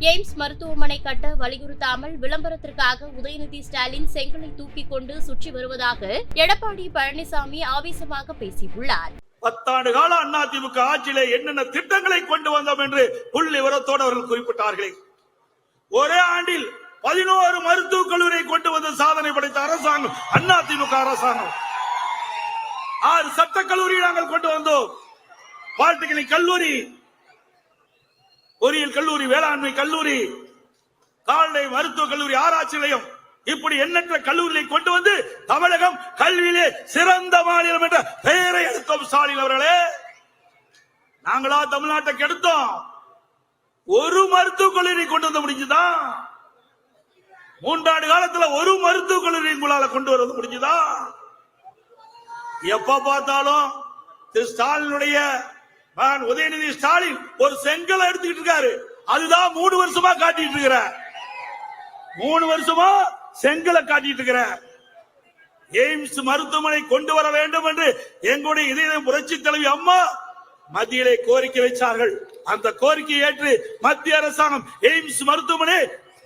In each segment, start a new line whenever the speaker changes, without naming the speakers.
AIIMS மருத்துவமனை கட்ட வலியுறுத்தாமல் விளம்பரத்திற்காக உதயநிதி ஸ்டாலின் செங்கலை தூக்கிக் கொண்டு சுற்றி வருவதாக எடப்பாடி பழனிசாமி ஆவேசமாக பேசியுள்ளார்.
10 ஆண்டு கால அதிமுக ஆட்சியிலே என்னென்ன திட்டங்களை கொண்டு வந்தோம் என்று புள்ளி விவரத்தோடு அவர்கள் குறிப்பிட்டார்களே. ஒரே ஆண்டில் 11 மருத்துவக் கல்லூரியை கொண்டு வந்த சாதனை படைத்த அரசாங்கம் அதிமுக அரசாங்கம். 6 சட்டக் கல்லூரி நாங்கள் கொண்டு வந்தோம். பாலிடெக்னிக் கல்லூரி, பொறியியல் கல்லூரி, வேளாண்மை கல்லூரி, கால்நடை மருத்துவக் கல்லூரி, ஆராய்ச்சி நிலையம், இப்படி எண்ணற்ற கல்லூரிகளை கொண்டு வந்து தமிழகம் கல்வியிலே சிறந்த மாநிலம் என்ற பெயரை எடுத்தோம். ஸ்டாலின் அவர்களே, நாங்களா தமிழ்நாட்டை கெடுத்தோம்? ஒரு மருத்துவக் கல்லூரி கொண்டு வந்து முடிஞ்சுதா? 3 ஆண்டு காலத்தில் ஒரு மருத்துவக் கல்லூரி உங்களால கொண்டு வரது முடிஞ்சுதா? எப்ப பார்த்தாலும் திரு ஸ்டாலினுடைய உதயநிதி ஸ்டாலின் ஒரு செங்கலை எடுத்துக்கிட்டு இருக்காரு. அதுதான் 3 வருஷமா காட்டிட்டு இருக்கிற. 3 வருஷமா செங்கலை காட்டிட்டு இருக்கிற. எய்ம்ஸ் மருத்துவமனை கொண்டு வர வேண்டும் என்று எங்களுடைய இதய புரட்சி தலைவி அம்மா மத்தியிலே கோரிக்கை வைத்தார்கள். அந்த கோரிக்கையை ஏற்று மத்திய அரசாங்கம் எய்ம்ஸ் மருத்துவமனை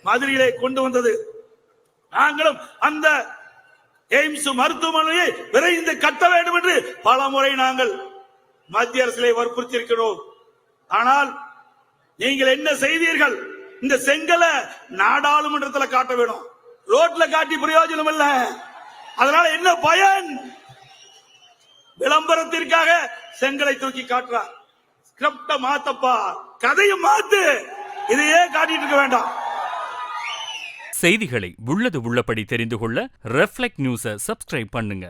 மதுரையிலே கொண்டு வந்தது. நாங்களும் அந்த எய்ம்ஸ் மருத்துவமனையை விரைந்து கட்ட வேண்டும் என்று பல முறை நாங்கள் மத்திய அரசிலே வற்புறுத்தியிருக்கிறோம். ஆனால் நீங்கள் என்ன செய்தீர்கள்? இந்த செங்கலை நாடாளுமன்றத்தில் காட்ட வேணும், ரோட்ல காட்டி பிரயோஜனம் இல்ல. அதனால என்ன பயன்? விளம்பரத்திற்காக செங்கலை தூக்கி காட்டுறார். ஸ்கிரிப்ட மாத்தப்பா, கதையை மாத்து, இதையே காட்டிட்டு இருக்க வேண்டாம்.
செய்திகளை உள்ளது உள்ளபடி தெரிந்து கொள்ள ரெஃப்ளெக்ட் நியூஸை சப்ஸ்கிரைப் பண்ணுங்க.